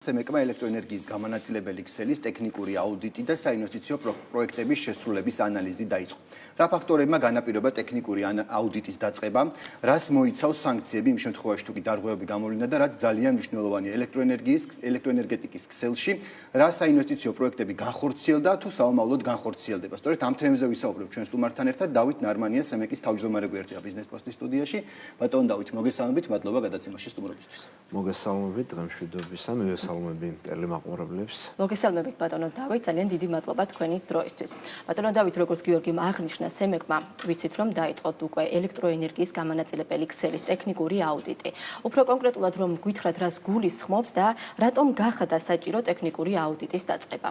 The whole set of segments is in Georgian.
CMEC-მა ელექტროენერგიის გამანაწილებელი ქსელის ტექნიკური აუდიტი და საინვესტიციო პროექტების შესრულების ანალიზი დაიწყო. რა ფაქტორებმა განაპირობა ტექნიკური აუდიტის დაწყება, რას მოიცავს სანქციები იმ შემთხვევაში თუ კი დარღვევები გამოვლინდა და რაც ძალიან მნიშვნელოვანია ელექტროენერგეტიკის ქსელში, რა საინვესტიციო პროექტები განხორციელდა თუ საომავლოდ განხორციელდება. სწორედ ამ თემებზე ვისაუბრებ ჩვენ სტუმართან ერთად. დავით ნარმანია CMEC-ის თავმჯდომარე გვერდია ბიზნეს პოსტის სტუდიაში. ბატონ დავით, მოგესალმებით, მადლობა გადაცემაში სტუმრობისთვის. მოგესალმებით, დღემშვიდობისა, მოგესალმები ტელემაყურებლებს. მოგესალმებით ბატონო დავით, ძალიან დიდი მადლობა თქვენი დროისთვის. ბატონო დავით, როგორც გიორგიმ აღნიშნა, CMEC-მა ვიცით რომ დაიწყოთ უკვე ელექტროენერგიის გამანაწილებელი ქსელის ტექნიკური აუდიტი. უფრო კონკრეტულად რომ გითხრათ, რას გულისხმობს და რატომ გახდა საჭირო ტექნიკური აუდიტის დაწყება?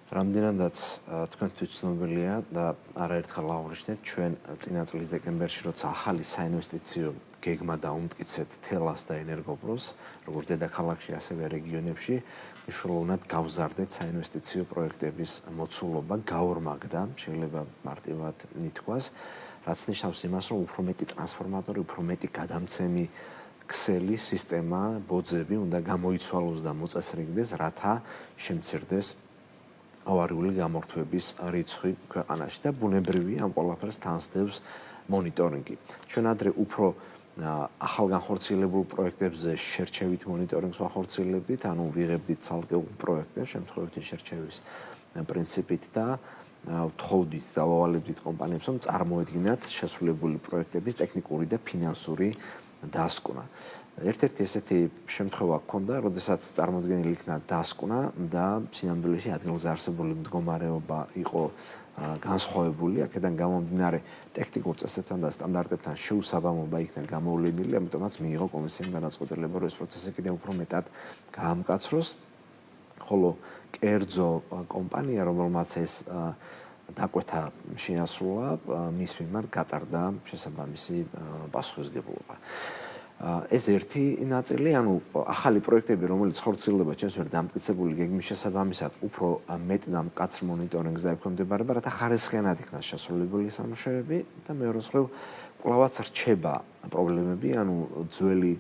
რამდენადაც თქვენთვის ცნობილია და არაერთხელ აღნიშნეთ, ჩვენ წინა წლის დეკემბერში, როცა ახალი საინვესტიციო გეგმა დაუმტკიცეთ თელას და ენერგოპროს, როგორც დედაქალაქში, ასევე რეგიონებში, მნიშვნელოვნად გავზარდეთ საინვესტიციო პროექტების მოცულობა, გაორმაგდა, შეიძლება მარტივად ითქვას, რაც ნიშნავს იმას, რომ უფრო მეტი ტრანსფორმატორი, უფრო მეტი გადამცემი ქსელი, სისტემა, ბოძები უნდა გამოიცვალოს და მოწესრიგდეს, რათა შემცირდეს ავარიული გამორთვების რიცხვი ქვეყანაში და ბუნებრივია ამ ყველაფერს თანსდევს მონიტორინგი. ჩვენ ადრე უფრო ახალ განხორციელებულ პროექტებზე შერჩევით მონიტორინგს ვახორციელებდით, ანუ ვიღებდით ცალკეულ პროექტებს, შემთხვევითი შერჩევის პრინციპით და ვთხოვდით და ვავალებდით კომპანიებს, რომ წარმოედგინათ შესრულებული პროექტების ტექნიკური და ფინანსური დასკვნა. ერთ-ერთი ესეთი შემთხვევა გქონდა, როდესაც წარმოდგენილი იქნა დასკვნა და სინამდვილეში ადგილზე არსებული მდგომარეობა იყო განსხვავებული, აქედან გამომდინარე ტექნიკურ წესებთან და სტანდარტებთან შეუსაბამობა იქნა გამოვლენილი, ამიტომაც მიიღო კომისიამ განაცხადება, რომ ეს პროცესი კიდევ უფრო მეტად გაამკაცროს, ხოლო კერძო კომპანია, რომელმაც ეს დაკვეთა შეასრულა, მის მიმართ გატარდა შესაბამისი პასუხისმგებლობა. ეს ერთი ნაწილი, ანუ ახალი პროექტები, რომელიც ხორციელდება ჩვენს მიერ დამტკიცებული გეგმის შესაბამისად, უფრო მეტ და მკაცრ მონიტორინგს და ექვემდებარება, რათა ხარისხიანად იქნას შესრულებული სამუშაოები და მეორე მხრივ კვლავაც რჩება პრობლემები, ანუ ძველი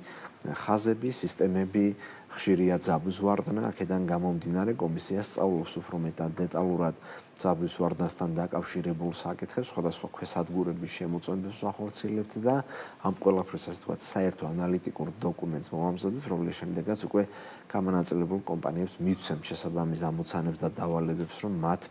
ხაზები, სისტემები, ხშირია ძაბვის ვარდნა, აქედან გამომდინარე კომისია სწავლობს უფრო მეტად დეტალურად ძაბვის ვარდნასთან დაკავშირებულ საკითხებს, სხვადასხვა ქვესადგურების შემოწმებებს ვახორციელებთ და ამ ყველაფერს ასე ვთქვათ, საერთო ანალიტიკურ დოკუმენტს მოვამზადებ, რომლის შემდეგაც უკვე გამანაწილებულ კომპანიებს მივცემთ შესაბამის ამოცანებს და დავალებებს, რომ მათ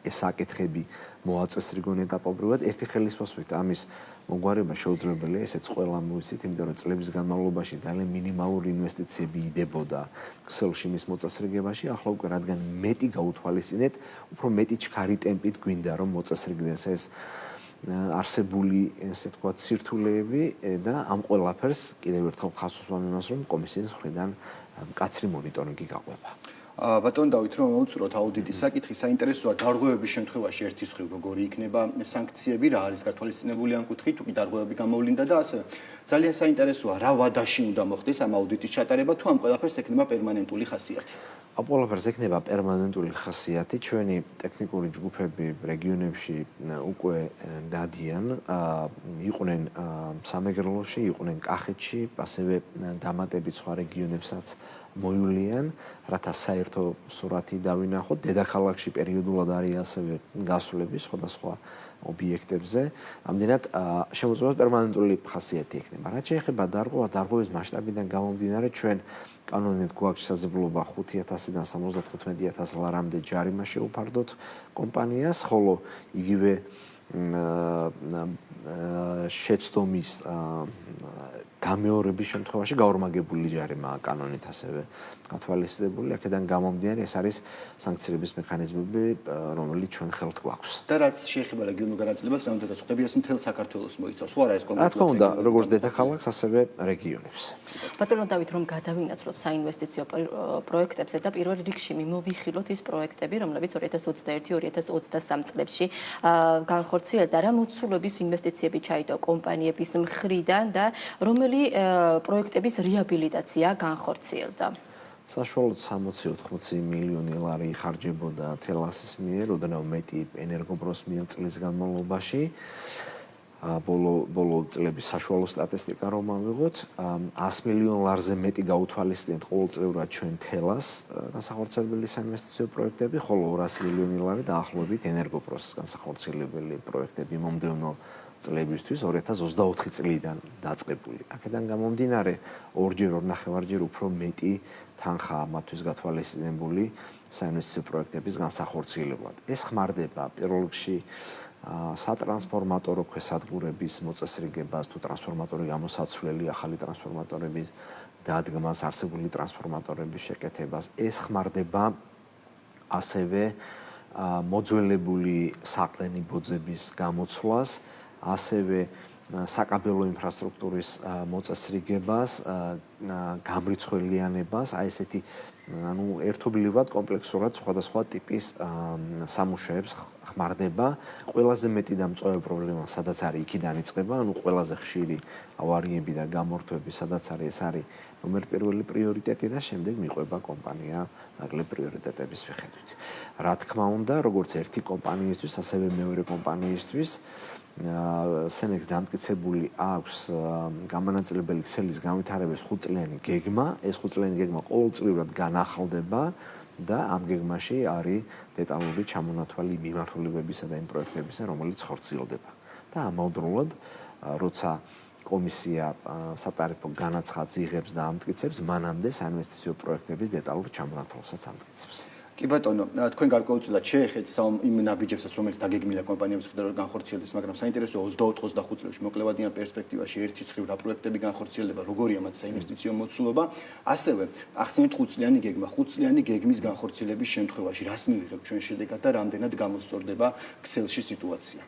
ეს საკითხები მოაწესრიგონ ეტაპობრივად. ერთი ხელისმოსვლით ამის მოგვარება შეუძლებელია, ესეც ყველა მოვიცით, იმიტომ რომ წლების განმავლობაში ძალიან მინიმალური ინვესტიციები იდებოდა ქსელში მის მოწესრიგებაში, ახლა უკვე რადგან მეტი გაუთვალისწინეთ, უფრო მეტი ჩქარი ტემპით გვინდა რომ მოწესრიგდეს ეს არსებული, ესე ვთქვათ, სირთულეები და ამ ყველაფერს კიდევ ერთხელ ხაზს უსვამ იმას, რომ კომისიის მხრიდან მკაცრი მონიტორინგი გაყვება. ბატონ დავით, რომ მოვუწუროთ აუდიტის საკითხი, საინტერესოა დარღვევების შემთხვევაში ერთის მხრივ როგორი იქნება სანქციები, რა არის გათვალისწინებული ამ კუთხით, თუ კი დარღვევები გამოვლინდა და ასევე ძალიან საინტერესოა რა ვადაში უნდა მოხდეს ამ აუდიტის ჩატარება, თუ ამ ყველაფერს ექნება პერმანენტული ხასიათი. ამ ყველაფერს ექნება პერმანენტული ხასიათი, ჩვენი ტექნიკური ჯგუფები რეგიონებში უკვე დადიან, იყვნენ სამეგრელოში, იყვნენ კახეთში, ასევე დამატებით სხვა რეგიონებსაც მოივლიან, რათა საერთო სურათი დავინახოთ. დედაქალაქში პერიოდულად არის ასევე გასვლები სხვადასხვა ობიექტებზე. ამდენად შემოწმება პერმანენტული ხასიათი ექნება. რაც შეეხება დარღვევის მასშტაბიდან გამომდინარე, ჩვენ კანონით გვაქვს შესაძლებლობა 5,000-დან 75,000 ლარამდე ჯარიმა შეუფარდოთ კომპანიას, ხოლო იგივე შეცდომის გამეორების შემთხვევაში გაორმაგებული ჯარიმაა კანონით ასევე გათვალისწინებული. აქედან გამომდინარე, ეს არის სანქციების მექანიზმები, რომელიც ჩვენ ხელთ გვაქვს. და რაც შეეხება რეგიონულ განაწილებას, რამდენად ხდება ეს მთელ საქართველოს მოიცავს, ხო არა ეს კონკრეტულად. რა თქმა უნდა, როგორც დედაქალაქს, ასევე რეგიონებს. ბატონო დავით, რომ გადავინაცვლოთ საინვესტიციო პროექტებზე და პირველ რიგში მიმოვიხილოთ ის პროექტები, რომლებიც 2021-2023 წლებში განხორციელდა, რა მოცულობის ინვესტიციები ჩაიდო კომპანიების მხრიდან და რომელი პროექტების რეაბილიტაცია განხორციელდა? საშუალოდ 60-80 მილიონი ლარი იხარჯებოდა თელასის მიერ, ოდნავ მეტი ენერგოპროს მიერ წლის განმავლობაში. ბოლო წლების საშუალო სტატისტიკა რომ ავიღოთ, 100 მილიონ ლარზე მეტი გაუთვალისწინეთ ყოველწლიურად ჩვენ თელას განსახორციელებელი საინვესტიციო პროექტები, ხოლო 200 მილიონი ლარი დაახლოებით ენერგოპროს განსახორციელებელი პროექტები მომდევნო წლებისთვის 2024 წლიდან დაწყებული. აქედან გამომდინარე, ორჯერ 2.5-ჯერ უფრო მეტი თანხაა მათთვის გათვალისწინებული საინვესტიციო პროექტების განსახორციელებლად. ეს ხმარდება პირველ რიგში სატრანსფორმატორო ქვესადგურების მოწესრიგებას თუ ტრანსფორმატორი გამოსაცვლელი ახალი ტრანსფორმატორების დადგმას, არსებული ტრანსფორმატორების შეკეთებას. ეს ხმარდება ასევე მოძველებული საყდენი ბოძების გამოცვლას, ასევე საკაბელო ინფრასტრუქტურის მოწესრიგებას, გამრიცხველიანებას, აი ესეთი ერთობლივად კომპლექსურად სხვადასხვა ტიპის სამუშაოებს ხმარდება. ყველაზე მეტი და მწვავე პრობლემა სადაც არის, იქიდან იწყება, ყველაზე ხშირი ავარიები და გამორთვები სადაც არის, ეს არის ნომერ პირველი პრიორიტეტი და შემდეგ მიყვება კომპანია ნაკლებ პრიორიტეტების მიხედვით. რა თქმა უნდა, როგორც ერთი კომპანიისთვის, ასევე მეორე კომპანიისთვის სენექს დამტკიცებული აქვს გამანაწილებელი ქსელის განვითარების 5-წლიანი გეგმა. ეს 5-წლიანი გეგმა ყოველწლიურად განახლდება და ამ გეგმაში არის დეტალური ჩამონათვალი მიმართულებებისა და იმ პროექტებისა, რომელიც ხორციელდება. და ამავდროულად, როცა კომისია სატარიფო განაცხადს იღებს და ამტკიცებს, მანამდე საინვესტიციო პროექტების დეტალურ ჩამონათვალსაც ამტკიცებს. კი ბატონო, თქვენ გარკვეულწილად შეეხეთ იმ ნაბიჯებსაც, რომელიც დაგეგმილია კომპანიების მხრიდან რომ განხორციელდეს, მაგრამ საინტერესოა 24-25 წლებში მოკლევადიან პერსპექტივაში ერთი მხრივ რა პროექტები განხორციელდება, როგორია მათ საინვესტიციო მოცულობა, ასევე ახსენეთ 5-წლიანი გეგმა. 5-წლიანი გეგმის განხორციელების შემთხვევაში რას მივიღებთ ჩვენ შედეგად და რამდენად გამოსწორდება ქსელში სიტუაცია?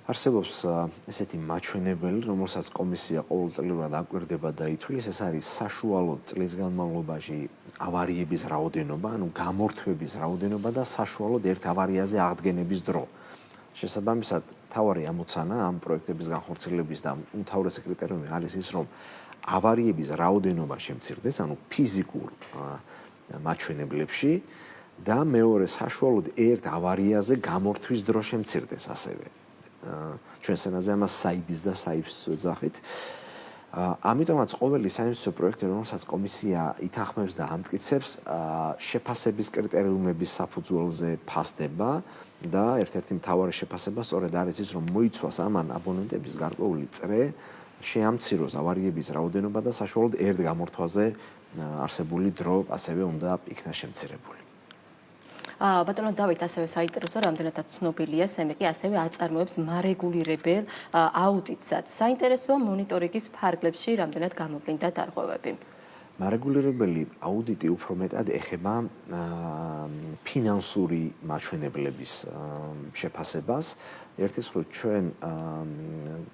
არსებობს ესეთი მაჩვენებელი, რომელსაც კომისია ყოველწლიურად აკვირდება და ითვლის, ეს არის საშუალო წლის განმავლობაში ავარიების რაოდენობა, ანუ გამორთვების რაოდენობა და საშუალოდ ერთ ავარიაზე აღდგენების დრო. შესაბამისად, მთავარი ამოცანა ამ პროექტების განხორციელების და უმთავრესი კრიტერიუმი არის ის, რომ ავარიების რაოდენობა შემცირდეს, ანუ ფიზიკურ მაჩვენებლებში და მეორე საშუალოდ ერთ ავარიაზე გამორთვის დრო შემცირდეს ასევე. ჩვენ სენაზე ამას საიდის და საიფს ვეძახით. ამიტომაც ყოველი საინვესტიციო პროექტი, რომელსაც კომისია ითანხმებს და ამტკიცებს, შეფასების კრიტერიუმების საფუძველზე ფასდება და ერთ-ერთი მთავარი შეფასება სწორედ არის ის, რომ მოიცვას ამან აბონენტების გარკვეული წრე, შეამციროს ავარიების რაოდენობა და საშუალოდ ერთ გამორთვაზე არსებული დრო ასევე უნდა იქნა შემცირებული. ბატონო დავით, ასევე საინტერესო, რამდენადაც ცნობილია, სემეკი ასევე აწარმოებს მარეგულირებელ აუდიტსაც. საინტერესოა მონიტორინგის ფარგლებში რამდენად გამოვლინდა დარღვევები. მარეგულირებელი აუდიტი უფრო მეტად ეხება ფინანსური მაჩვენებლების შეფასებას. ერთის მხრივ ჩვენ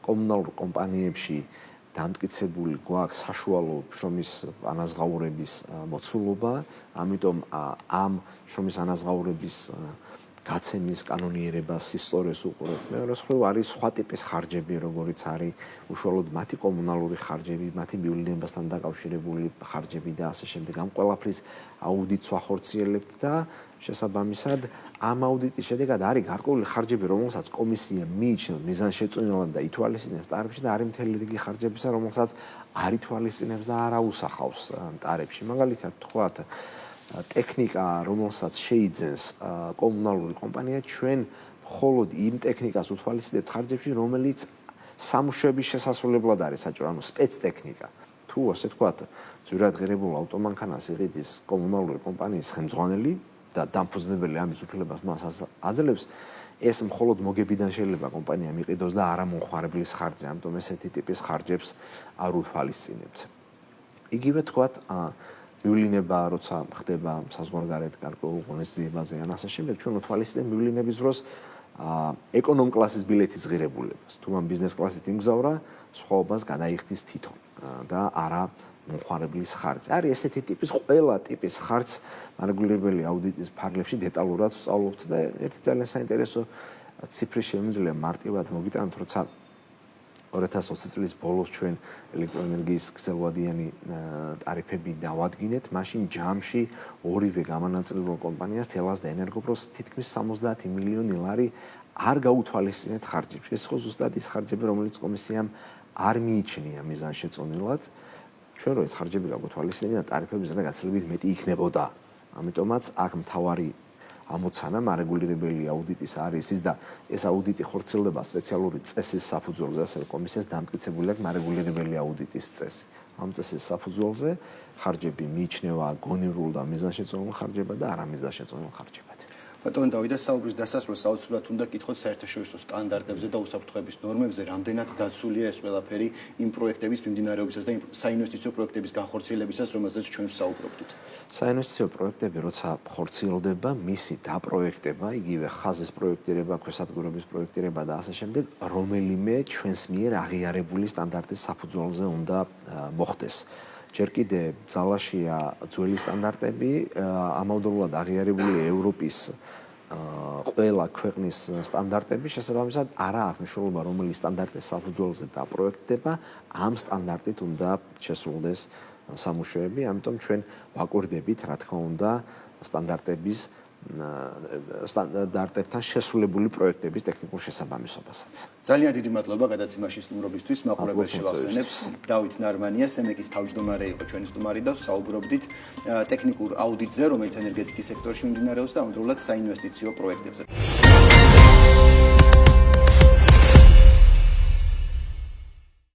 კომუნალურ კომპანიებში დამტკიცებული გვაქვს საშუალო შრომის ანაზღაურების მოცულობა, ამიტომ ამ შრომის ანაზღაურების გაცემის კანონიერებას სისტორეს უყურებ. მეორე მხრივ არის სხვა ტიპის ხარჯები, როგორიც არის უშუალოდ მათი კომუნალური ხარჯები, მათი მივლინებასთან დაკავშირებული ხარჯები და ასე შემდეგ. ამ ყველაფრის აუდიტს ვახორციელებთ და შესაბამისად ამ აუდიტის შედეგად არის გარკვეული ხარჯები, რომელსაც კომისია მიიჩნევს მიზანშეწონილად და ითვალისწინებს ტარიფში და არის მთელი რიგი ხარჯებისა, რომელსაც არ ითვალისწინებს და არ აუსახავს ტარიფში. მაგალითად, თქვათ, ტექნიკა, რომელსაც შეიძენს კომუნალური კომპანია, ჩვენ მხოლოდ იმ ტექნიკას უთვალისწინებთ ხარჯებში, რომელიც სამუშაოების შესასრულებლად არის საჭირო, ანუ სპეცტექნიკა. თუ ასე თქვათ, ძვირად ღირებულ ავტომანქანას იყიდის კომუნალური კომპანიის ხელმძღვანელი და დამფუძნებელი ამის უფლებას მას აძლევს, ეს მხოლოდ მოგებიდან შეიძლება კომპანია მიყიდოს და არა მომხმარებლის ხარჯზე, ამიტომ ესეთი ტიპის ხარჯებს არ უთვალისწინებთ. იგივე თქვათ, მივლინება, როცა ხდება საზღვარგარეთ გარკვეულ ღონისძიებაზე ან ასე შემდეგ, ჩვენ უთვალისწინებთ მივლინების დროს ეკონომ კლასის ბილეთის ღირებულებას. თუ ამ ბიზნეს კლასით იმგზავრა, სხვაობას გადაიხდის თითო და არა მომხმარებლის ხარჯი. არის ესეთი ტიპის ყველა ტიპის ხარჯს მარეგულირებელი აუდიტის ფარგლებში დეტალურად ვსწავლობთ და ერთი ძალიან საინტერესო ციფრი შემიძლია მარტივად მოგიტანოთ, როცა 2020 წლის ბოლოს ჩვენ ელექტროენერგიის გრძელვადიანი ტარიფები დავადგინეთ, მაშინ ჯამში ორივე გამანაწილებელ კომპანიას თელას და ენერგოპროს თითქმის 70 მილიონი ლარი არ გაუთვალისწინეთ ხარჯებს. ეს ხო ზუსტად ის ხარჯები, რომელიც კომისიამ არ მიიჩნია მიზანშეწონილად. ჩვენ რო ეს ხარჯები გაგვთვალისწინებინა, ტარიფები ზედა გაცილებით მეტი იქნებოდა. ამიტომაც აქ მთავარი ამოცანა მარეგულირებელი აუდიტის არის ის და ეს აუდიტი ხორციელდება სპეციალური წესის საფუძველზე, ასევე კომისიას დამტკიცებული აქვს მარეგულირებელი აუდიტის წესი. ამ წესის საფუძველზე ხარჯები მიიჩნევა გონივრულ და მიზანშეწონილ ხარჯებად და არამიზანშეწონილ ხარჯებად. ბატონო დავით და საუბრის დასასრულს აუცილებლად უნდა გკითხოთ საერთაშორისო სტანდარტებზე და უსაფრთხოების ნორმებზე, რამდენად დაცულია ეს ყველაფერი იმ პროექტების მიმდინარეობისას და იმ საინვესტიციო პროექტების განხორციელებისას, რომელზეც ჩვენ ვსაუბრობდით. საინვესტიციო პროექტები, როცა ხორციელდება, მისი დაპროექტება, იგივე ხაზის პროექტირება, ქვესადგურების პროექტირება და ასე შემდეგ, რომელიმე ჩვენს მიერ აღიარებული სტანდარტის საფუძველზე უნდა მოხდეს. ჯერ კიდე ძალაშია ძველი სტანდარტები, ამავდროულად აღიარებული ევროპის ყველა ქვეყნის სტანდარტები, შესაბამისად არა აქვს მნიშვნელობა, რომელი სტანდარტის საფუძველზე დაპროექტდება, ამ სტანდარტით უნდა შესრულდეს სამუშაოები, ამიტომ ჩვენ ვაკვირდებით, რა თქმა უნდა, სტანდარტებთან შესრულებული პროექტების ტექნიკურ შესაბამისობასაც. ძალიან დიდი მადლობა გადაცემაში სტუმრობისთვის. მაყურებელს შევახსენებ, დავით ნარმანია, სემეკის თავმჯდომარე იყო ჩვენი სტუმარი და საუბრობდით ტექნიკურ აუდიტზე, რომელიც ენერგეტიკის სექტორში მიმდინარეობს და ამავდროულად საინვესტიციო პროექტებზე.